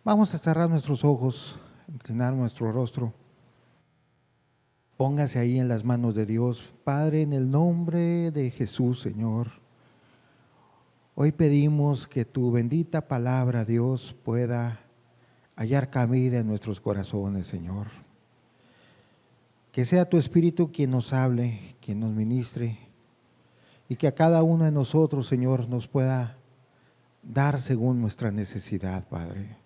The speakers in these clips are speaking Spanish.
Vamos a cerrar nuestros ojos, inclinar nuestro rostro. Póngase ahí en las manos de Dios. Padre, en el nombre de Jesús, Señor, hoy pedimos que tu bendita palabra, Dios, pueda hallar cabida en nuestros corazones, Señor. Que sea tu Espíritu quien nos hable, quien nos ministre, y que a cada uno de nosotros, Señor, nos pueda dar según nuestra necesidad, Padre.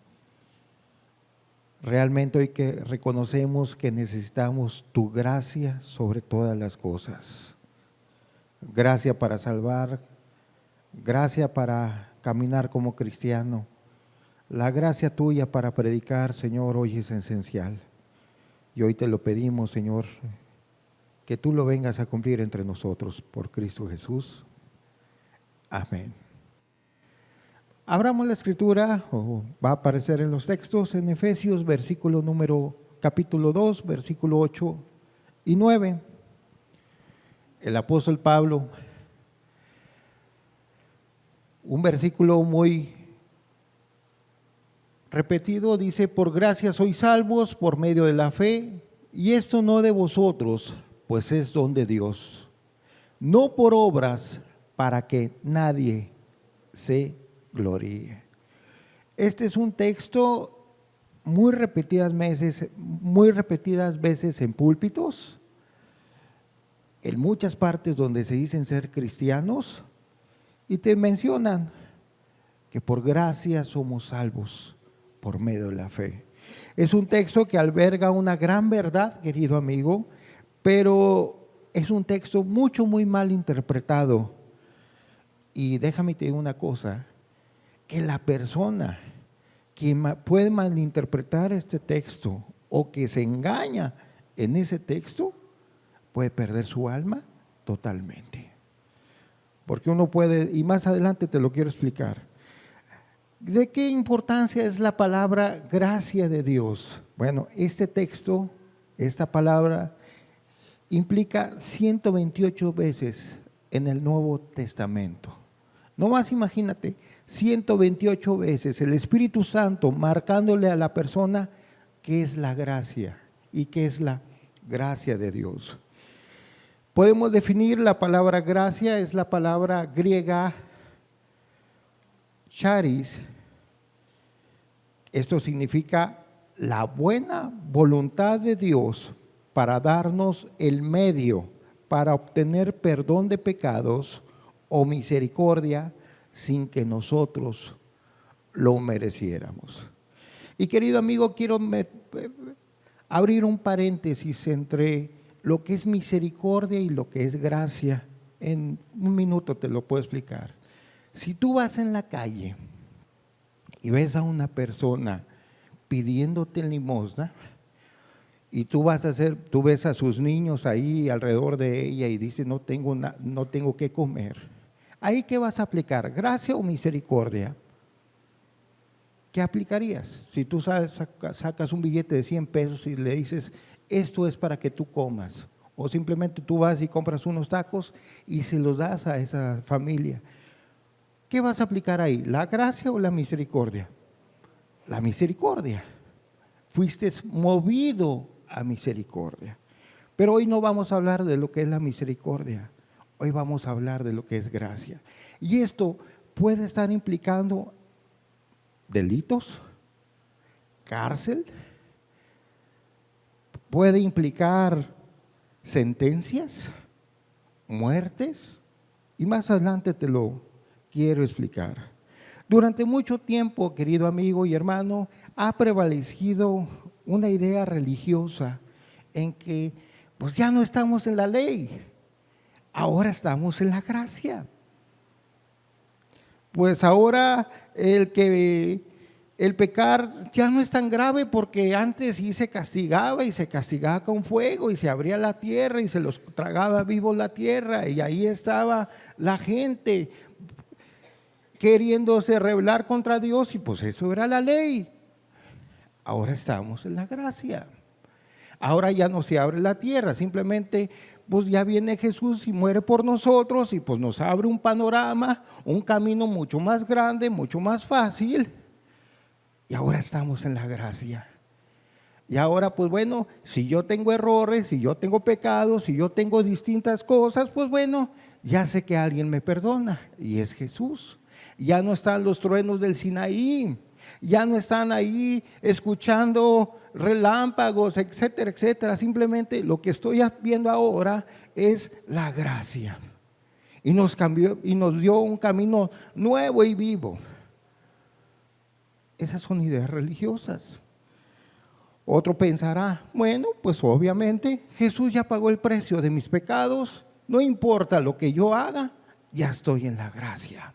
Realmente hoy que reconocemos que necesitamos tu gracia sobre todas las cosas. Gracia para salvar, gracia para caminar como cristiano. La gracia tuya para predicar, Señor, hoy es esencial. Y hoy te lo pedimos, Señor, que tú lo vengas a cumplir entre nosotros por Cristo Jesús. Amén. Abramos la escritura, o va a aparecer en los textos, en Efesios, capítulo 2, versículo 8 y 9. El apóstol Pablo, un versículo muy repetido, dice: por gracia sois salvos por medio de la fe, y esto no de vosotros, pues es don de Dios, no por obras, para que nadie se gloríe. Este es un texto muy repetidas veces en púlpitos, en muchas partes donde se dicen ser cristianos, y te mencionan que por gracia somos salvos por medio de la fe. Es un texto que alberga una gran verdad, querido amigo, pero es un texto muy mal interpretado. Y déjame te digo una cosa, que la persona que puede malinterpretar este texto o que se engaña en ese texto puede perder su alma totalmente. Porque uno puede, y más adelante te lo quiero explicar, ¿de qué importancia es la palabra gracia de Dios? Bueno, este texto, esta palabra, implica 128 veces en el Nuevo Testamento. No más imagínate, 128 veces el Espíritu Santo marcándole a la persona qué es la gracia y qué es la gracia de Dios. Podemos definir la palabra gracia, es la palabra griega charis. Esto significa la buena voluntad de Dios para darnos el medio para obtener perdón de pecados o misericordia sin que nosotros lo mereciéramos. Y querido amigo, quiero abrir un paréntesis entre lo que es misericordia y lo que es gracia. En un minuto te lo puedo explicar. Si tú vas en la calle y ves a una persona pidiéndote limosna, y tú ves a sus niños ahí alrededor de ella y dice no tengo que comer. ¿Ahí qué vas a aplicar? ¿Gracia o misericordia? ¿Qué aplicarías? Si tú sacas un billete de 100 pesos y le dices esto es para que tú comas, o simplemente tú vas y compras unos tacos y se los das a esa familia, ¿qué vas a aplicar ahí? ¿La gracia o la misericordia? La misericordia. Fuiste movido a misericordia. Pero hoy no vamos a hablar de lo que es la misericordia, hoy vamos a hablar de lo que es gracia. Y esto puede estar implicando delitos, cárcel, puede implicar sentencias, muertes, y más adelante te lo quiero explicar. Durante mucho tiempo, querido amigo y hermano, ha prevalecido una idea religiosa en que pues ya no estamos en la ley, ahora estamos en la gracia. Pues ahora el pecar ya no es tan grave, porque antes sí se castigaba, y se castigaba con fuego, y se abría la tierra y se los tragaba vivos la tierra, y ahí estaba la gente queriéndose rebelar contra Dios, y pues eso era la ley. Ahora estamos en la gracia. Ahora ya no se abre la tierra, simplemente pues ya viene Jesús y muere por nosotros, y pues nos abre un panorama, un camino mucho más grande, mucho más fácil, y ahora estamos en la gracia. Y ahora, pues bueno, si yo tengo errores, si yo tengo pecados, si yo tengo distintas cosas, pues bueno, ya sé que alguien me perdona y es Jesús. Ya no están los truenos del Sinaí, ya no están ahí escuchando relámpagos, etcétera, etcétera. Simplemente lo que estoy viendo ahora es la gracia. Y nos cambió y nos dio un camino nuevo y vivo. Esas son ideas religiosas. Otro pensará, bueno, pues obviamente Jesús ya pagó el precio de mis pecados, no importa lo que yo haga, ya estoy en la gracia.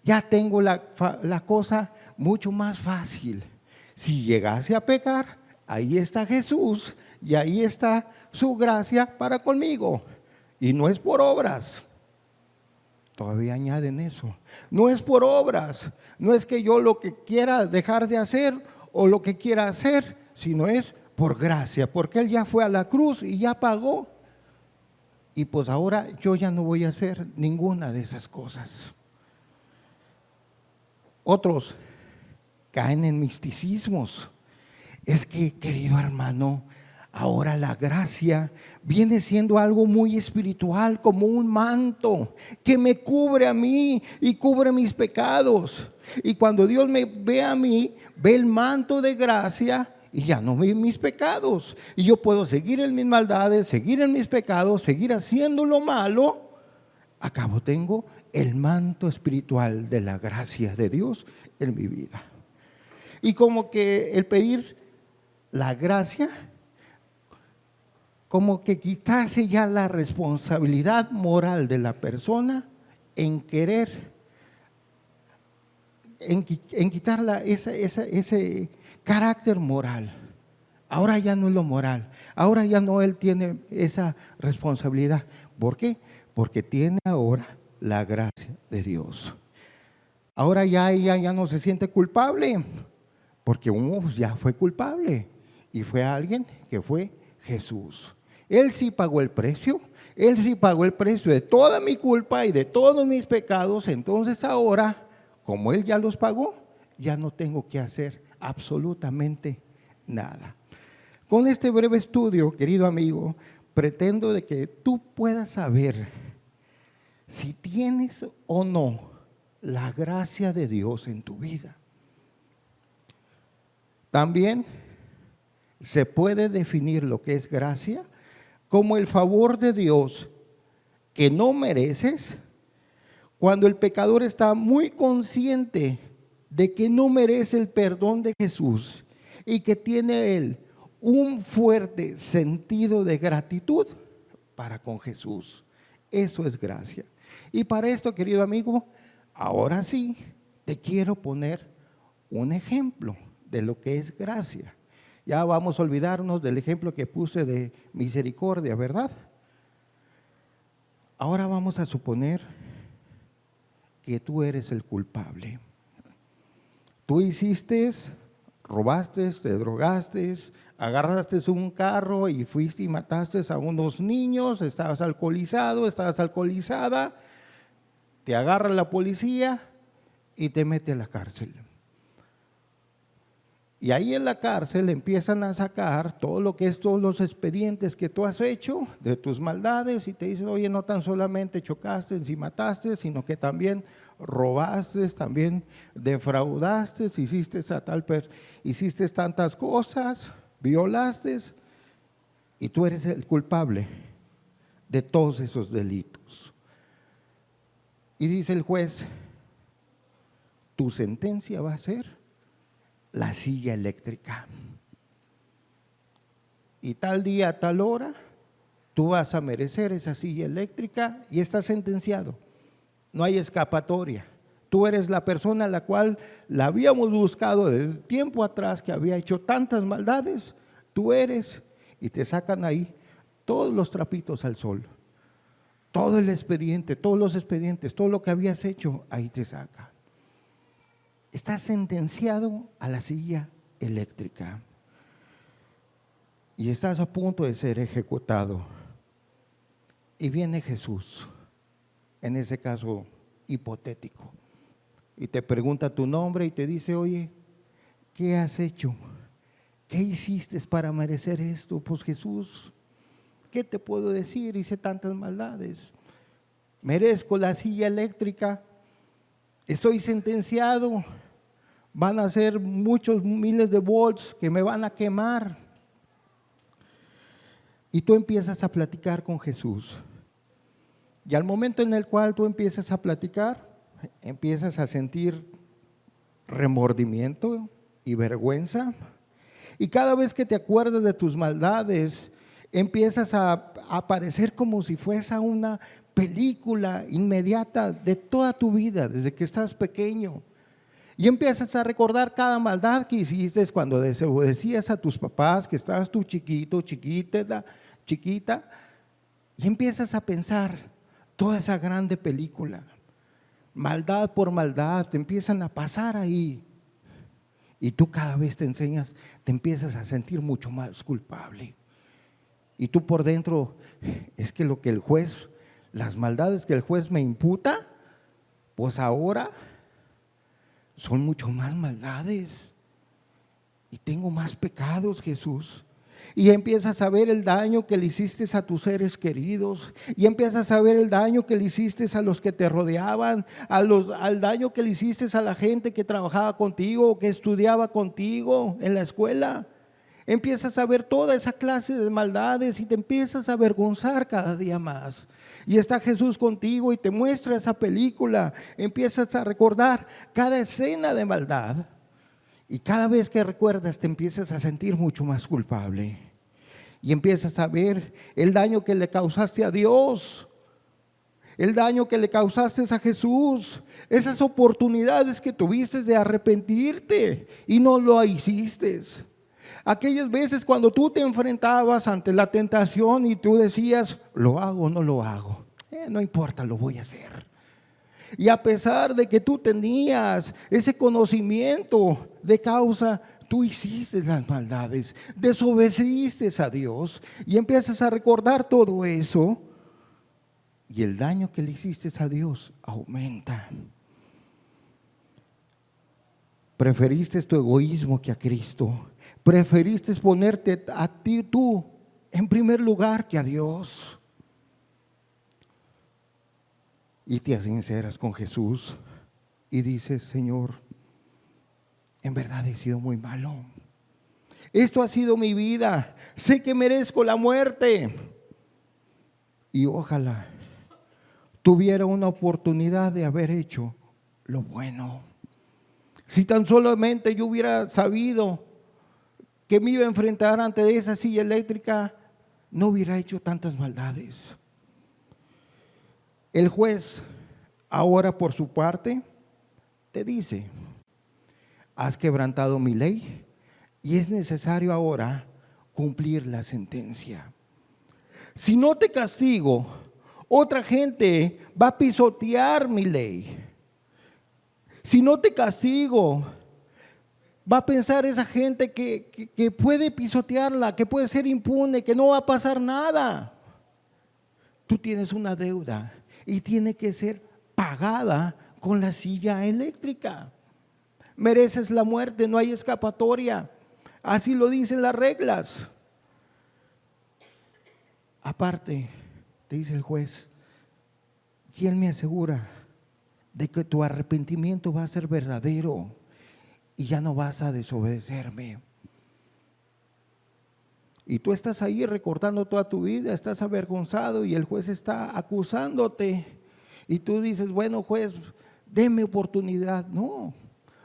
Ya tengo la cosa mucho más fácil. Si llegase a pecar, ahí está Jesús y ahí está su gracia para conmigo. Y no es por obras. Todavía añaden eso. No es por obras, no es que yo lo que quiera dejar de hacer o lo que quiera hacer, sino es por gracia, porque Él ya fue a la cruz y ya pagó. Y pues ahora yo ya no voy a hacer ninguna de esas cosas. Otros caen en misticismos. Es que, querido hermano, ahora la gracia viene siendo algo muy espiritual, como un manto que me cubre a mí y cubre mis pecados. Y cuando Dios me ve a mí, ve el manto de gracia y ya no ve mis pecados. Y yo puedo seguir en mis maldades, seguir en mis pecados, seguir haciendo lo malo. A cabo tengo el manto espiritual de la gracia de Dios en mi vida. Y como que el pedir la gracia, como que quitase ya la responsabilidad moral de la persona en querer, en quitar ese carácter moral. Ahora ya no es lo moral, ahora ya no él tiene esa responsabilidad. ¿Por qué? Porque tiene ahora la gracia de Dios. Ahora ya ella ya no se siente culpable, porque uno ya fue culpable y fue alguien que fue Jesús. Él sí pagó el precio, Él sí pagó el precio de toda mi culpa y de todos mis pecados. Entonces ahora, como Él ya los pagó, ya no tengo que hacer absolutamente nada. Con este breve estudio, querido amigo, pretendo de que tú puedas saber si tienes o no la gracia de Dios en tu vida. También se puede definir lo que es gracia como el favor de Dios que no mereces, cuando el pecador está muy consciente de que no merece el perdón de Jesús y que tiene él un fuerte sentido de gratitud para con Jesús. Eso es gracia. Y para esto, querido amigo, ahora sí te quiero poner un ejemplo de lo que es gracia. Ya vamos a olvidarnos del ejemplo que puse de misericordia, ¿verdad? Ahora vamos a suponer que tú eres el culpable. Tú hiciste, robaste, te drogaste, agarraste un carro y fuiste y mataste a unos niños, estabas alcoholizado, estabas alcoholizada, te agarra la policía y te mete a la cárcel. Y ahí en la cárcel empiezan a sacar todo lo que es todos los expedientes que tú has hecho de tus maldades y te dicen, oye, no tan solamente chocaste y mataste, sino que también robaste, también defraudaste, hiciste tantas cosas, violaste, y tú eres el culpable de todos esos delitos. Y dice el juez, tu sentencia va a ser la silla eléctrica. Y tal día, a tal hora, tú vas a merecer esa silla eléctrica y estás sentenciado. No hay escapatoria. Tú eres la persona a la cual la habíamos buscado desde tiempo atrás, que había hecho tantas maldades. Tú eres, y te sacan ahí todos los trapitos al sol. Todo el expediente, todos los expedientes, todo lo que habías hecho, ahí te saca. Estás sentenciado a la silla eléctrica y estás a punto de ser ejecutado. Y viene Jesús, en ese caso hipotético, y te pregunta tu nombre y te dice, oye, ¿qué has hecho? ¿Qué hiciste para merecer esto? Pues Jesús, ¿qué te puedo decir? Hice tantas maldades. Merezco la silla eléctrica. Estoy sentenciado. Van a ser muchos miles de volts que me van a quemar. Y tú empiezas a platicar con Jesús. Y al momento en el cual tú empiezas a platicar, empiezas a sentir remordimiento y vergüenza. Y cada vez que te acuerdas de tus maldades, empiezas a aparecer como si fuese una película inmediata de toda tu vida, desde que estás pequeño. Y empiezas a recordar cada maldad que hiciste cuando desobedecías a tus papás, que estabas tú chiquito, chiquita, y empiezas a pensar toda esa grande película. Maldad por maldad, te empiezan a pasar ahí. Y tú cada vez te empiezas a sentir mucho más culpable. Y tú por dentro, es que lo que el juez, las maldades que el juez me imputa, pues ahora son mucho más maldades. Y tengo más pecados, Jesús. Y empiezas a ver el daño que le hiciste a tus seres queridos, y empiezas a ver el daño que le hiciste a los que te rodeaban, al daño que le hiciste a la gente que trabajaba contigo, que estudiaba contigo en la escuela. Empiezas a ver toda esa clase de maldades y te empiezas a avergonzar cada día más. Y está Jesús contigo y te muestra esa película, empiezas a recordar cada escena de maldad. Y cada vez que recuerdas te empiezas a sentir mucho más culpable. Y empiezas a ver el daño que le causaste a Dios, el daño que le causaste a Jesús, esas oportunidades que tuviste de arrepentirte y no lo hiciste. Aquellas veces cuando tú te enfrentabas ante la tentación y tú decías, ¿lo hago o no lo hago? No importa, lo voy a hacer. Y a pesar de que tú tenías ese conocimiento de causa, tú hiciste las maldades, desobedeciste a Dios y empiezas a recordar todo eso y el daño que le hiciste a Dios aumenta. Preferiste tu egoísmo que a Cristo, preferiste ponerte a ti tú en primer lugar que a Dios. Y te sinceras con Jesús y dices, Señor, en verdad he sido muy malo. Esto ha sido mi vida. Sé que merezco la muerte. Y ojalá tuviera una oportunidad de haber hecho lo bueno. Si tan solamente yo hubiera sabido que me iba a enfrentar ante esa silla eléctrica, no hubiera hecho tantas maldades. El juez, ahora por su parte, te dice, has quebrantado mi ley y es necesario ahora cumplir la sentencia. Si no te castigo, otra gente va a pisotear mi ley. Si no te castigo, va a pensar esa gente que puede pisotearla, que puede ser impune, que no va a pasar nada. Tú tienes una deuda y tiene que ser pagada con la silla eléctrica. Mereces la muerte, no hay escapatoria. Así lo dicen las reglas. Aparte, te dice el juez, ¿quién me asegura de que tu arrepentimiento va a ser verdadero y ya no vas a desobedecerme? Y tú estás ahí recordando toda tu vida, estás avergonzado y el juez está acusándote. Y tú dices, bueno, juez, deme oportunidad. No,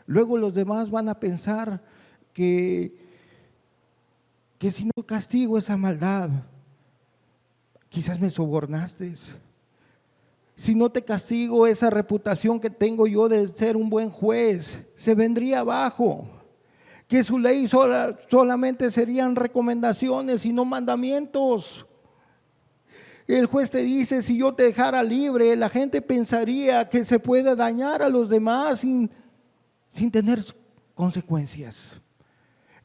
luego los demás van a pensar que si no castigo esa maldad, quizás me sobornaste. Si no te castigo, esa reputación que tengo yo de ser un buen juez se vendría abajo. Que su ley solamente serían recomendaciones y no mandamientos. El juez te dice, si yo te dejara libre, la gente pensaría que se puede dañar a los demás sin tener consecuencias.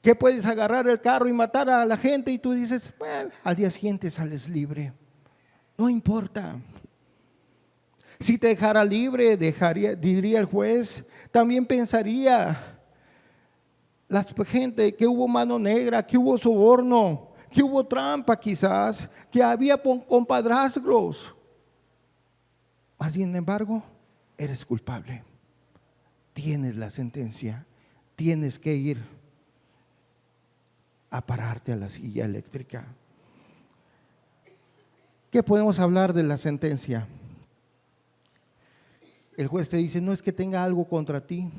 Que puedes agarrar el carro y matar a la gente y tú dices, bueno, al día siguiente sales libre. No importa. Si te dejara libre, diría el juez, también pensaría la gente, que hubo mano negra, que hubo soborno, que hubo trampa quizás, que había compadrazgos. Mas sin embargo, eres culpable. Tienes la sentencia. Tienes que ir a pararte a la silla eléctrica. ¿Qué podemos hablar de la sentencia? El juez te dice, no es que tenga algo contra ti,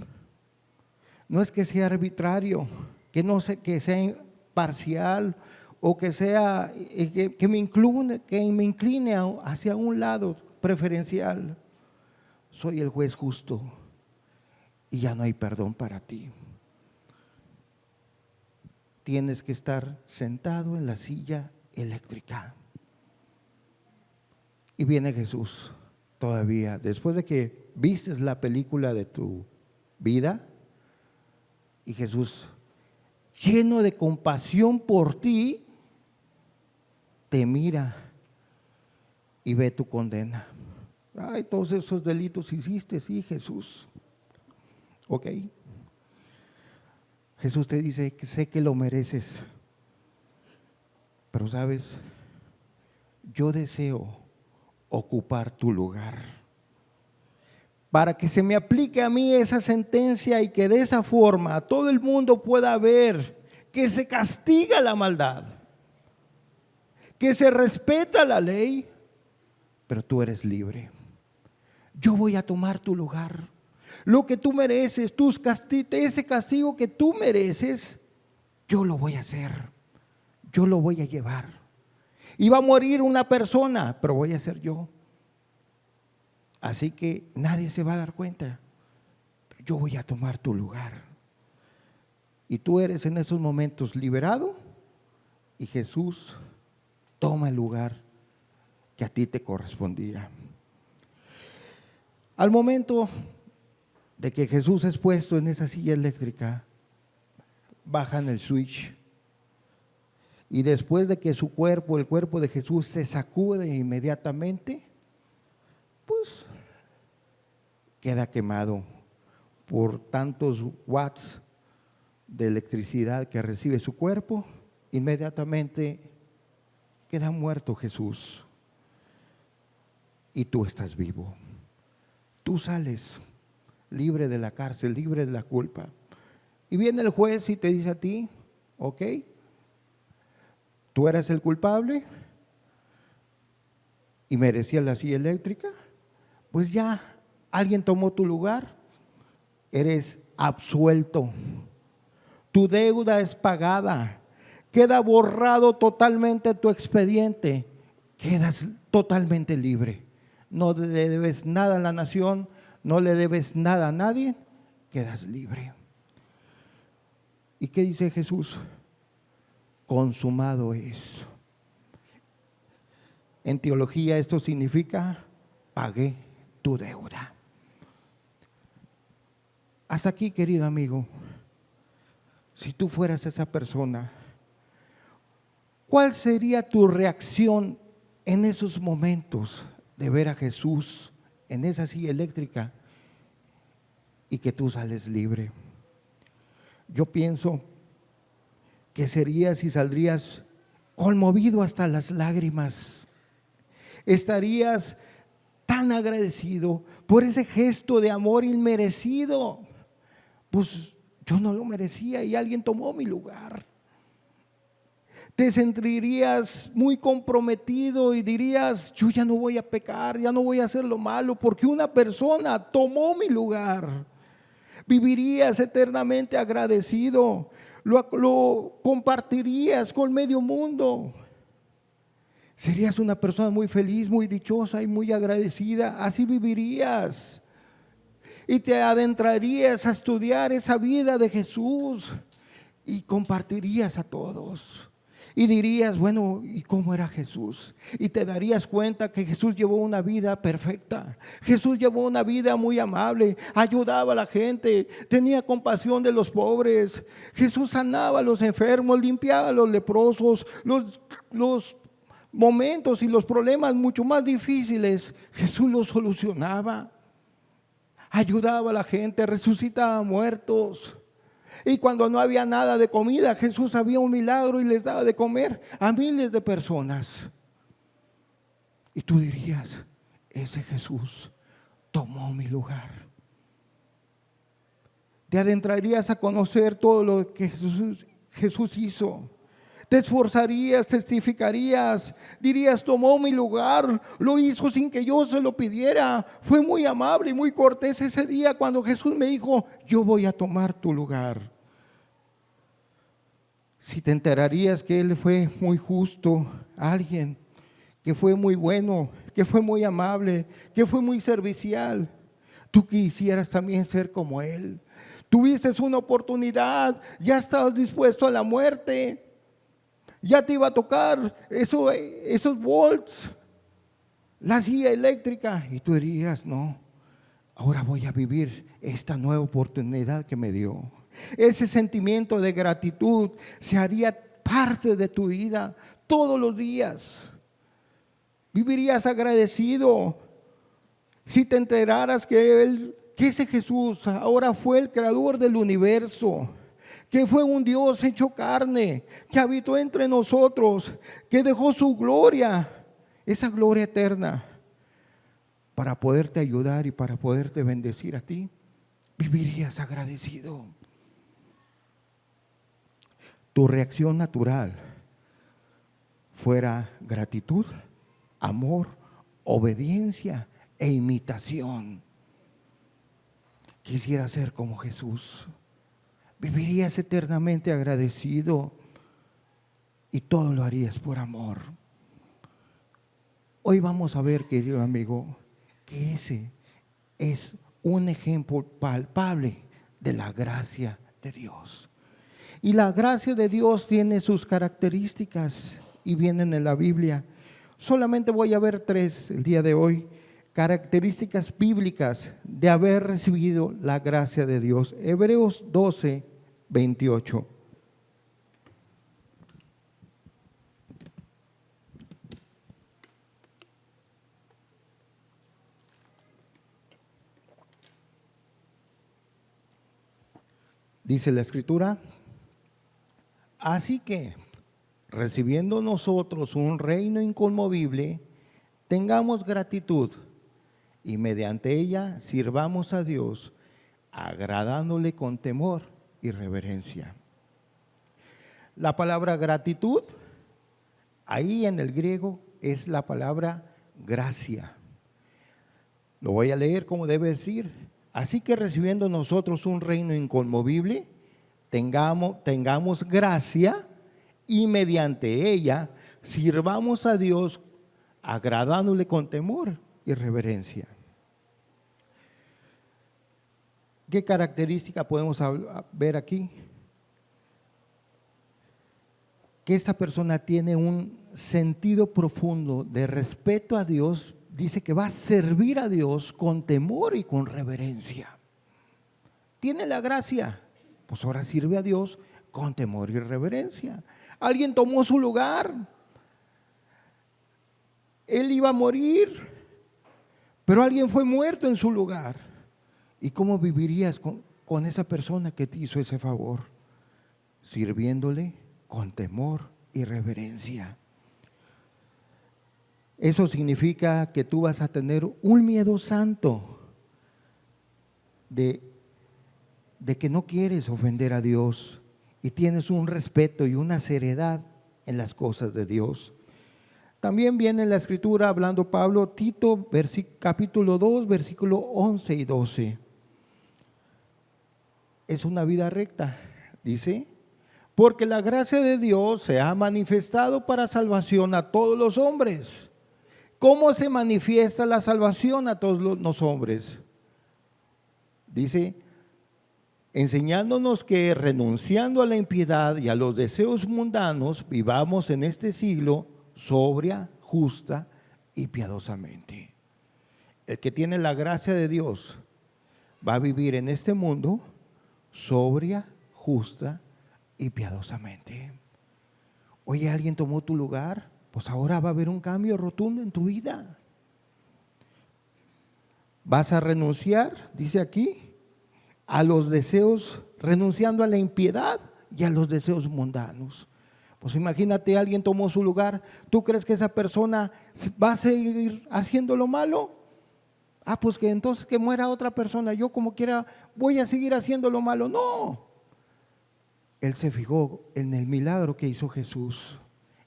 no es que sea arbitrario, que sea parcial o que sea que me incline hacia un lado preferencial. Soy el juez justo y ya no hay perdón para ti. Tienes que estar sentado en la silla eléctrica. Y viene Jesús todavía, después de que vistes la película de tu vida, y Jesús, lleno de compasión por ti, te mira y ve tu condena. Ay, todos esos delitos hiciste, sí, Jesús. Ok. Jesús te dice que sé que lo mereces, pero sabes, yo deseo ocupar tu lugar, para que se me aplique a mí esa sentencia y que de esa forma todo el mundo pueda ver que se castiga la maldad, que se respeta la ley, pero tú eres libre. Yo voy a tomar tu lugar. Lo que tú mereces, ese castigo que tú mereces, yo lo voy a hacer, yo lo voy a llevar. Y va a morir una persona, pero voy a ser yo. Así que nadie se va a dar cuenta. Yo voy a tomar tu lugar. Y tú eres en esos momentos liberado y Jesús toma el lugar que a ti te correspondía. Al momento de que Jesús es puesto en esa silla eléctrica, bajan el switch. Y después de que el cuerpo de Jesús se sacude inmediatamente, pues queda quemado por tantos watts de electricidad que recibe su cuerpo. Inmediatamente queda muerto Jesús y tú estás vivo. Tú sales libre de la cárcel, libre de la culpa. Y viene el juez y te dice a ti, ok, tú eras el culpable y merecías la silla eléctrica, pues ya alguien tomó tu lugar, eres absuelto, tu deuda es pagada, queda borrado totalmente tu expediente, quedas totalmente libre, no le debes nada a la nación, no le debes nada a nadie, quedas libre. ¿Y qué dice Jesús? Consumado es. En teología esto significa pagué tu deuda. Hasta aquí, querido amigo, si tú fueras esa persona, ¿cuál sería tu reacción en esos momentos de ver a Jesús en esa silla eléctrica y que tú sales libre? Yo pienso que serías y saldrías conmovido hasta las lágrimas. Estarías tan agradecido por ese gesto de amor inmerecido. Pues yo no lo merecía y alguien tomó mi lugar. Te sentirías muy comprometido y dirías, yo ya no voy a pecar, ya no voy a hacer lo malo porque una persona tomó mi lugar. Vivirías eternamente agradecido, lo compartirías con medio mundo. Serías una persona muy feliz, muy dichosa y muy agradecida, así vivirías. Y te adentrarías a estudiar esa vida de Jesús y compartirías a todos. Y dirías, bueno, ¿y cómo era Jesús? Y te darías cuenta que Jesús llevó una vida perfecta. Jesús llevó una vida muy amable, ayudaba a la gente, tenía compasión de los pobres. Jesús sanaba a los enfermos, limpiaba a los leprosos, los momentos y los problemas mucho más difíciles, Jesús los solucionaba. Ayudaba a la gente, resucitaba muertos. Y cuando no había nada de comida, Jesús hacía un milagro y les daba de comer a miles de personas. Y tú dirías, ese Jesús tomó mi lugar. Te adentrarías a conocer todo lo que Jesús hizo. Te esforzarías, testificarías, dirías, tomó mi lugar, lo hizo sin que yo se lo pidiera. Fue muy amable y muy cortés ese día cuando Jesús me dijo, yo voy a tomar tu lugar. Si te enterarías que Él fue muy justo, alguien que fue muy bueno, que fue muy amable, que fue muy servicial, tú quisieras también ser como Él. Tuviste una oportunidad, ya estabas dispuesto a la muerte. Ya te iba a tocar esos volts, la silla eléctrica. Y tú dirías, no, ahora voy a vivir esta nueva oportunidad que me dio. Ese sentimiento de gratitud se haría parte de tu vida todos los días. Vivirías agradecido si te enteraras que ese Jesús ahora fue el creador del universo, que fue un Dios hecho carne, que habitó entre nosotros, que dejó su gloria, esa gloria eterna, para poderte ayudar y para poderte bendecir a ti. Vivirías agradecido. Tu reacción natural fuera gratitud, amor, obediencia e imitación. Quisiera ser como Jesús. Vivirías eternamente agradecido y todo lo harías por amor. Hoy vamos a ver, querido amigo, que ese es un ejemplo palpable de la gracia de Dios. Y la gracia de Dios tiene sus características y vienen en la Biblia. Solamente voy a ver 3 el día de hoy. Características bíblicas de haber recibido la gracia de Dios. Hebreos 12, 28. Dice la Escritura, así que, recibiendo nosotros un reino inconmovible, tengamos gratitud y mediante ella sirvamos a Dios, agradándole con temor y reverencia. La palabra gratitud, ahí en el griego, es la palabra gracia. Lo voy a leer como debe decir. Así que recibiendo nosotros un reino inconmovible, tengamos gracia y mediante ella sirvamos a Dios, agradándole con temor y reverencia. ¿Qué característica podemos ver aquí? Que esta persona tiene un sentido profundo de respeto a Dios. Dice que va a servir a Dios con temor y con reverencia. Tiene la gracia, pues ahora sirve a Dios con temor y reverencia. Alguien tomó su lugar. Él iba a morir, pero alguien fue muerto en su lugar. ¿Y cómo vivirías con esa persona que te hizo ese favor? Sirviéndole con temor y reverencia. Eso significa que tú vas a tener un miedo santo de que no quieres ofender a Dios y tienes un respeto y una seriedad en las cosas de Dios. También viene en la Escritura hablando Pablo, Tito, capítulo 2, versículo 11 y 12. Es una vida recta, dice, porque la gracia de Dios se ha manifestado para salvación a todos los hombres. ¿Cómo se manifiesta la salvación a todos los hombres? Dice, enseñándonos que renunciando a la impiedad y a los deseos mundanos, vivamos en este siglo sobria, justa y piadosamente. El que tiene la gracia de Dios va a vivir en este mundo sobria, justa y piadosamente. Oye, ¿alguien tomó tu lugar? Pues ahora va a haber un cambio rotundo en tu vida. Vas a renunciar, dice aquí, a los deseos, renunciando a la impiedad y a los deseos mundanos. Pues imagínate, alguien tomó su lugar. ¿Tú crees que esa persona va a seguir haciendo lo malo? Pues que entonces que muera otra persona, yo como quiera voy a seguir haciendo lo malo. No, él se fijó en el milagro que hizo Jesús,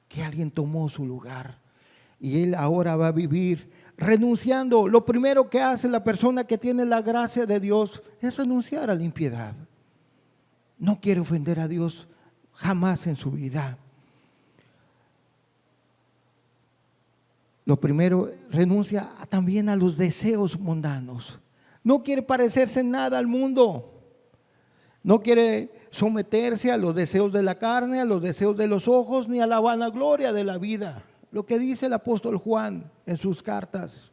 que alguien tomó su lugar y él ahora va a vivir renunciando. Lo primero que hace la persona que tiene la gracia de Dios es renunciar a la impiedad. No quiere ofender a Dios jamás en su vida. Lo primero, renuncia también a los deseos mundanos. No quiere parecerse en nada al mundo. No quiere someterse a los deseos de la carne, a los deseos de los ojos, ni a la vanagloria de la vida. Lo que dice el apóstol Juan en sus cartas.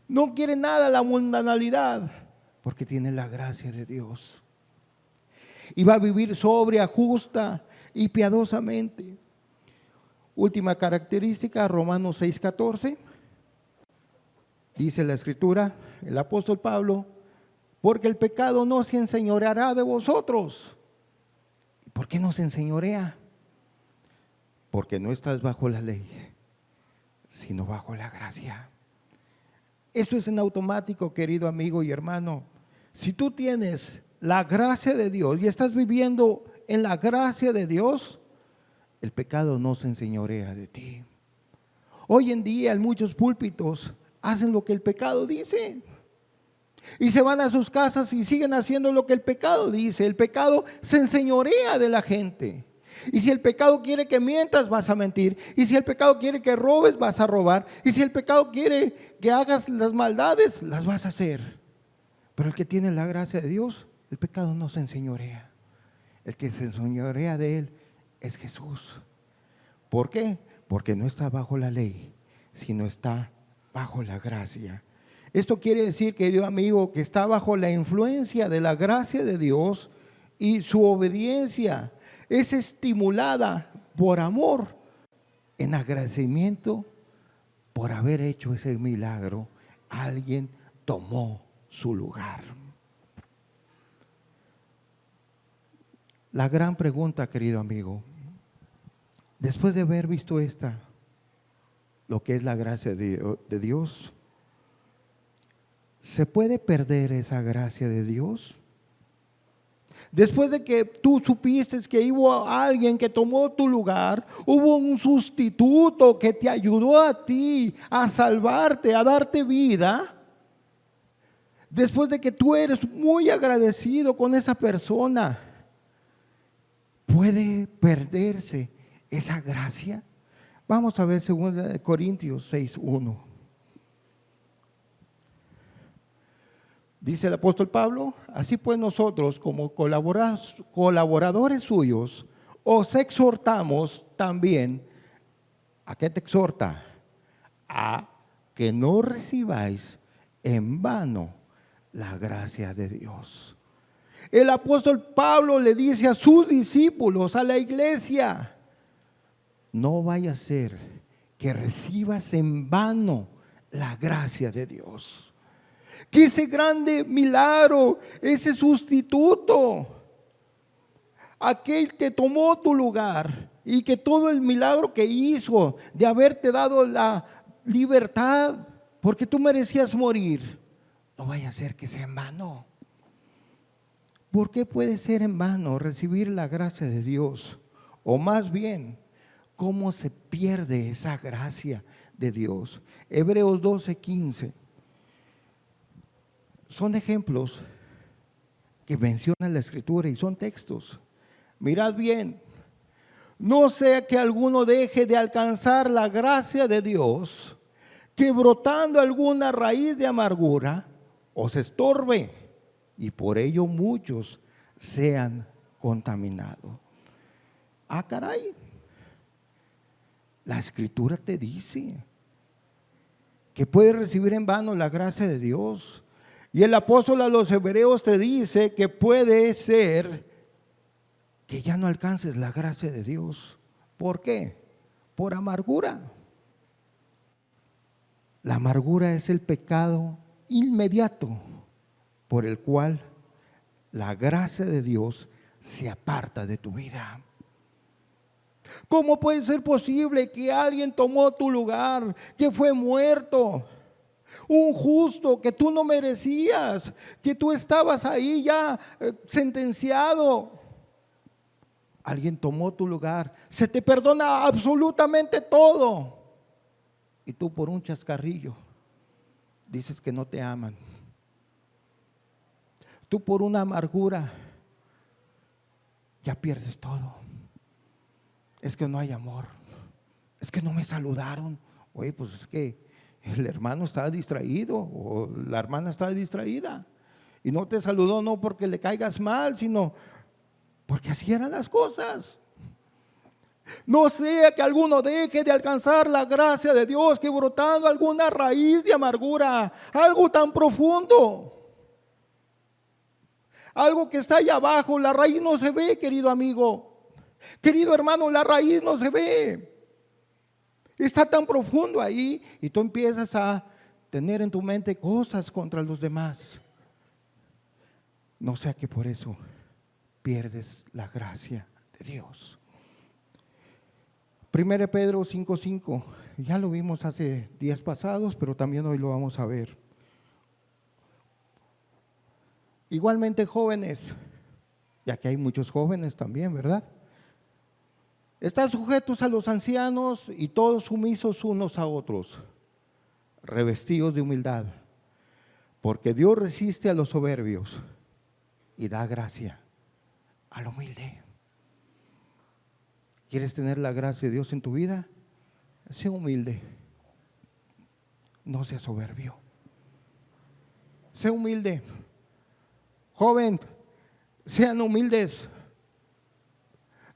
No quiere nada la mundanalidad, porque tiene la gracia de Dios. Y va a vivir sobria, justa y piadosamente. Última característica, Romanos 6:14, dice la Escritura, el apóstol Pablo, porque el pecado no se enseñoreará de vosotros. ¿Por qué no se enseñorea? Porque no estás bajo la ley, sino bajo la gracia. Esto es en automático, querido amigo y hermano. Si tú tienes la gracia de Dios y estás viviendo en la gracia de Dios, el pecado no se enseñorea de ti. Hoy en día en muchos púlpitos hacen lo que el pecado dice y se van a sus casas y siguen haciendo lo que el pecado dice. El pecado se enseñorea de la gente. Y si el pecado quiere que mientas, vas a mentir. Y si el pecado quiere que robes, vas a robar. Y si el pecado quiere que hagas las maldades, las vas a hacer. Pero el que tiene la gracia de Dios, el pecado no se enseñorea. El que se enseñorea de él es Jesús. ¿Por qué? Porque no está bajo la ley, sino está bajo la gracia. Esto quiere decir, querido amigo, que está bajo la influencia de la gracia de Dios y su obediencia es estimulada por amor, en agradecimiento por haber hecho ese milagro. Alguien tomó su lugar. La gran pregunta, querido amigo, después de haber visto lo que es la gracia de Dios, ¿se puede perder esa gracia de Dios? Después de que tú supiste que hubo alguien que tomó tu lugar, hubo un sustituto que te ayudó a ti a salvarte, a darte vida. Después de que tú eres muy agradecido con esa persona, ¿puede perderse esa gracia? Vamos a ver 2 Corintios 6:1. Dice el apóstol Pablo: así pues nosotros, como colaboradores suyos, os exhortamos también. ¿A qué te exhorta? A que no recibáis en vano la gracia de Dios. El apóstol Pablo le dice a sus discípulos, a la iglesia: no vaya a ser que recibas en vano la gracia de Dios. Que ese grande milagro, ese sustituto, aquel que tomó tu lugar y que todo el milagro que hizo de haberte dado la libertad, porque tú merecías morir, no vaya a ser que sea en vano. ¿Por qué puede ser en vano recibir la gracia de Dios? O más bien, ¿cómo se pierde esa gracia de Dios? Hebreos 12:15. Son ejemplos que menciona la Escritura y son textos. Mirad bien, no sea que alguno deje de alcanzar la gracia de Dios, que brotando alguna raíz de amargura os estorbe y por ello muchos sean contaminados. Caray, la Escritura te dice que puedes recibir en vano la gracia de Dios. Y el apóstol a los hebreos te dice que puede ser que ya no alcances la gracia de Dios. ¿Por qué? Por amargura. La amargura es el pecado inmediato por el cual la gracia de Dios se aparta de tu vida. ¿Cómo puede ser posible que alguien tomó tu lugar, que fue muerto? Un justo que tú no merecías, que tú estabas ahí ya sentenciado. Alguien tomó tu lugar, se te perdona absolutamente todo. Y tú por un chascarrillo dices que no te aman. Tú por una amargura ya pierdes todo. Es que no hay amor, es que no me saludaron. Oye, pues es que el hermano estaba distraído o la hermana estaba distraída y no te saludó no porque le caigas mal, sino porque así eran las cosas. No sea que alguno deje de alcanzar la gracia de Dios, que brotando alguna raíz de amargura, algo tan profundo, algo que está allá abajo. La raíz no se ve, querido amigo, querido hermano, la raíz no se ve. Está tan profundo ahí y tú empiezas a tener en tu mente cosas contra los demás. No sea que por eso pierdes la gracia de Dios. 1 Pedro 5:5, ya lo vimos hace días pasados, pero también hoy lo vamos a ver. Igualmente jóvenes, ya que hay muchos jóvenes también, ¿verdad? Están sujetos a los ancianos y todos sumisos unos a otros, revestidos de humildad, porque Dios resiste a los soberbios y da gracia al humilde. ¿Quieres tener la gracia de Dios en tu vida? Sé humilde, no seas soberbio. Sé humilde. Joven, sean humildes.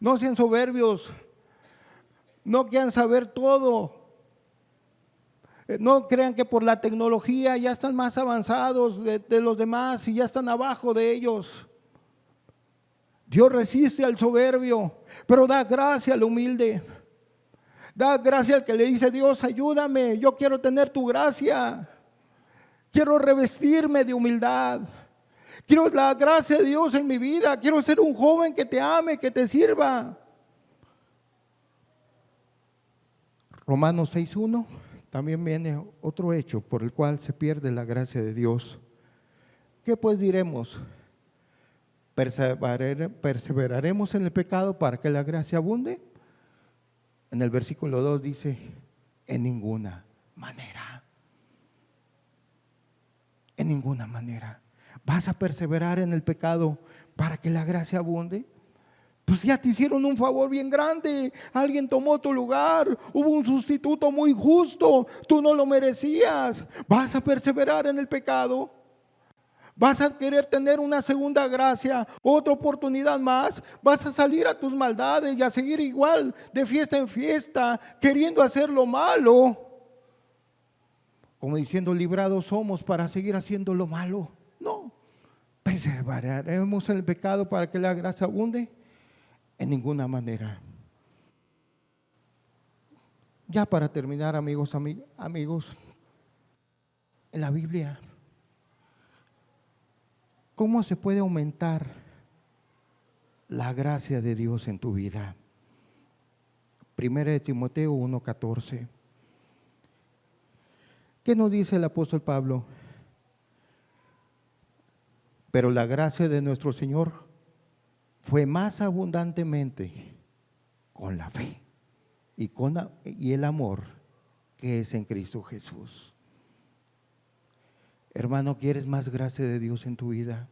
No sean soberbios, no quieran saber todo. No crean que por la tecnología ya están más avanzados de los demás y ya están abajo de ellos. Dios resiste al soberbio, pero da gracia al humilde. Da gracia al que le dice: Dios, ayúdame, yo quiero tener tu gracia. Quiero revestirme de humildad. Quiero la gracia de Dios en mi vida. Quiero ser un joven que te ame, que te sirva. Romanos 6:1, también viene otro hecho por el cual se pierde la gracia de Dios. ¿Qué pues diremos? ¿Perseveraremos en el pecado para que la gracia abunde? En el versículo 2 dice: en ninguna manera. En ninguna manera. ¿Vas a perseverar en el pecado para que la gracia abunde? Pues ya te hicieron un favor bien grande. Alguien tomó tu lugar. Hubo un sustituto muy justo. Tú no lo merecías. ¿Vas a perseverar en el pecado? ¿Vas a querer tener una segunda gracia, otra oportunidad más? ¿Vas a salir a tus maldades y a seguir igual de fiesta en fiesta, queriendo hacer lo malo? Como diciendo, librados somos para seguir haciendo lo malo. No. ¿Perseveraremos en el pecado para que la gracia abunde? En ninguna manera. Ya para terminar, amigos, en la Biblia, ¿cómo se puede aumentar la gracia de Dios en tu vida? 1 Timoteo 1:14. ¿Qué nos dice el apóstol Pablo? Pero la gracia de nuestro Señor fue más abundantemente con la fe y el amor que es en Cristo Jesús. Hermano, ¿quieres más gracia de Dios en tu vida?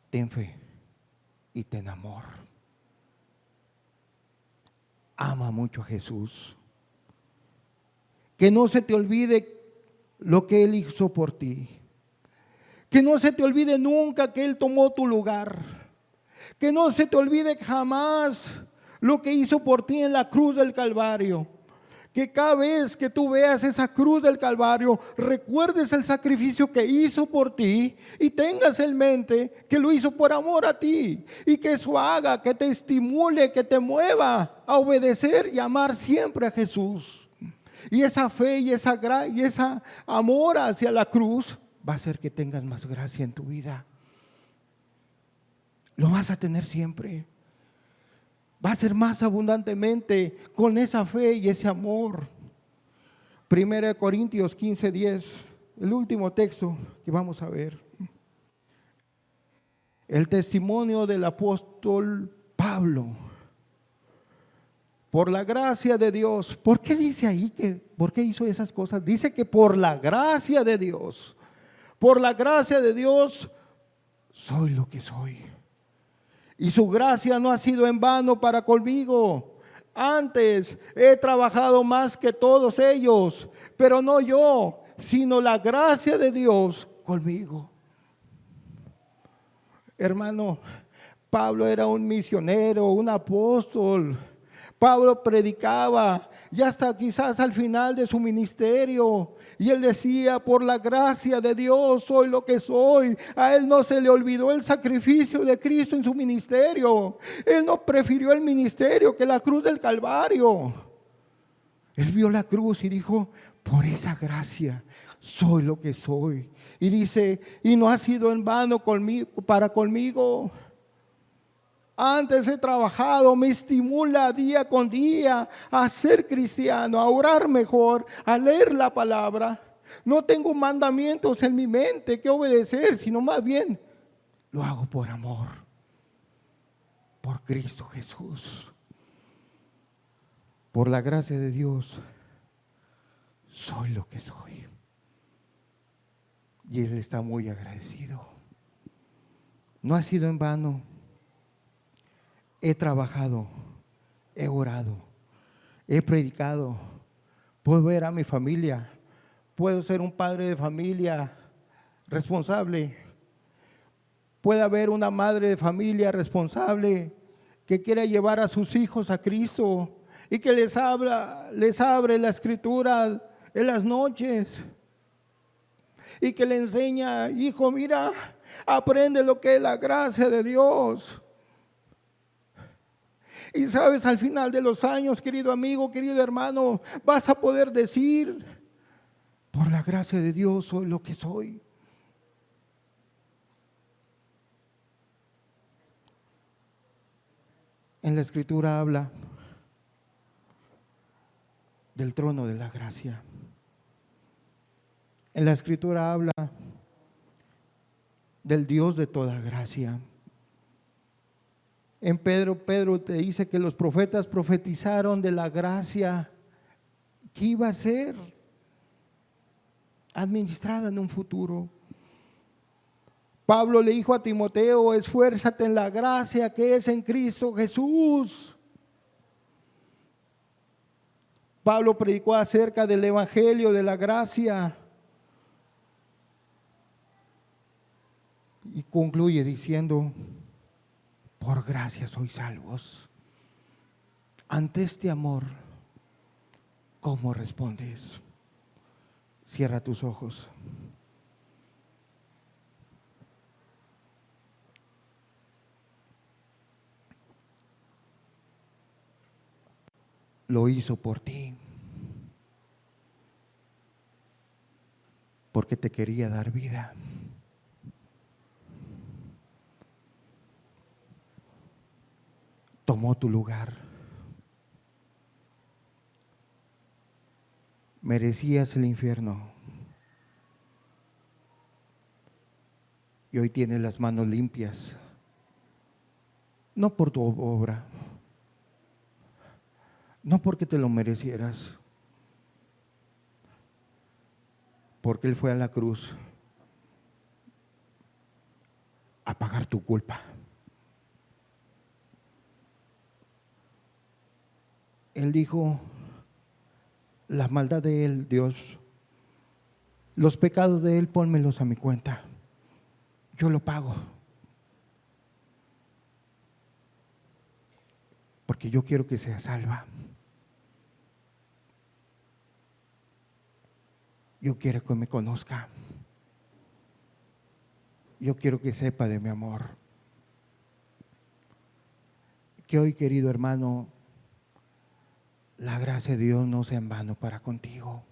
Ten fe y ten amor. Ama mucho a Jesús. Que no se te olvide lo que Él hizo por ti. Que no se te olvide nunca que Él tomó tu lugar. Que no se te olvide jamás lo que hizo por ti en la cruz del Calvario. Que cada vez que tú veas esa cruz del Calvario, recuerdes el sacrificio que hizo por ti y tengas en mente que lo hizo por amor a ti. Y que eso haga, que te estimule, que te mueva a obedecer y amar siempre a Jesús. Y esa fe y esa amor hacia la cruz va a hacer que tengas más gracia en tu vida. Lo vas a tener siempre. Va a ser más abundantemente con esa fe y ese amor. 1 Corintios 15:10, el último texto que vamos a ver. El testimonio del apóstol Pablo. Por la gracia de Dios. ¿Por qué dice ahí por qué hizo esas cosas? Dice que por la gracia de Dios. Por la gracia de Dios soy lo que soy. Y su gracia no ha sido en vano para conmigo. Antes he trabajado más que todos ellos, pero no yo, sino la gracia de Dios conmigo. Hermano, Pablo era un misionero, un apóstol. Pablo predicaba ya hasta quizás al final de su ministerio, y él decía: por la gracia de Dios soy lo que soy. A él no se le olvidó el sacrificio de Cristo en su ministerio. Él no prefirió el ministerio que la cruz del Calvario. Él vio la cruz y dijo: por esa gracia soy lo que soy. Y dice: y no ha sido en vano para conmigo. Antes he trabajado, me estimula día con día a ser cristiano, a orar mejor, a leer la palabra. No tengo mandamientos en mi mente que obedecer, sino más bien lo hago por amor, por Cristo Jesús. Por la gracia de Dios, soy lo que soy. Y Él está muy agradecido. No ha sido en vano. He trabajado, he orado, he predicado, puedo ver a mi familia, puedo ser un padre de familia responsable, puede haber una madre de familia responsable que quiera llevar a sus hijos a Cristo y que les abre la escritura en las noches y que le enseña: hijo, mira, aprende lo que es la gracia de Dios. Y sabes, al final de los años, querido amigo, querido hermano, vas a poder decir: por la gracia de Dios soy lo que soy. En la escritura habla del trono de la gracia. En la escritura habla del Dios de toda gracia. En Pedro te dice que los profetas profetizaron de la gracia que iba a ser administrada en un futuro. Pablo le dijo a Timoteo: esfuérzate en la gracia que es en Cristo Jesús. Pablo predicó acerca del evangelio de la gracia y concluye diciendo: por gracia sois salvos. Ante este amor, ¿cómo respondes? Cierra tus ojos. Lo hizo por ti, porque te quería dar vida. Tomó tu lugar. Merecías el infierno y hoy tienes las manos limpias, no por tu obra, no porque te lo merecieras, porque Él fue a la cruz a pagar tu culpa. Él dijo: la maldad de Él, Dios, los pecados de Él, pónmelos a mi cuenta, yo lo pago, porque yo quiero que sea salva. Yo quiero que me conozca. Yo quiero que sepa de mi amor. Que hoy, querido hermano, la gracia de Dios no sea en vano para contigo.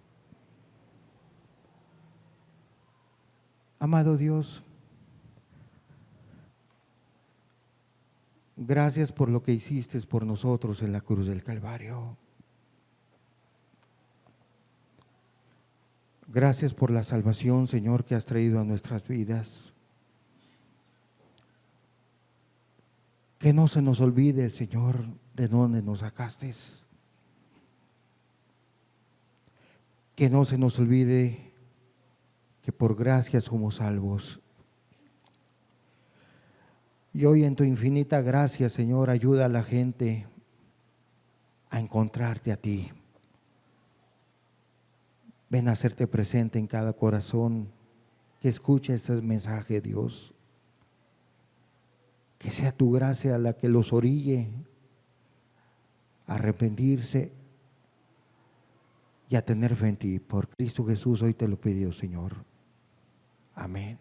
Amado Dios, gracias por lo que hiciste por nosotros en la cruz del Calvario. Gracias por la salvación, Señor, que has traído a nuestras vidas. Que no se nos olvide, Señor, de dónde nos sacaste. Que no se nos olvide que por gracia somos salvos. Y hoy en tu infinita gracia, Señor, ayuda a la gente a encontrarte a ti. Ven a hacerte presente en cada corazón que escuche este mensaje, Dios. Que sea tu gracia la que los orille a arrepentirse y a tener fe en ti. Por Cristo Jesús hoy te lo pido, Señor. Amén.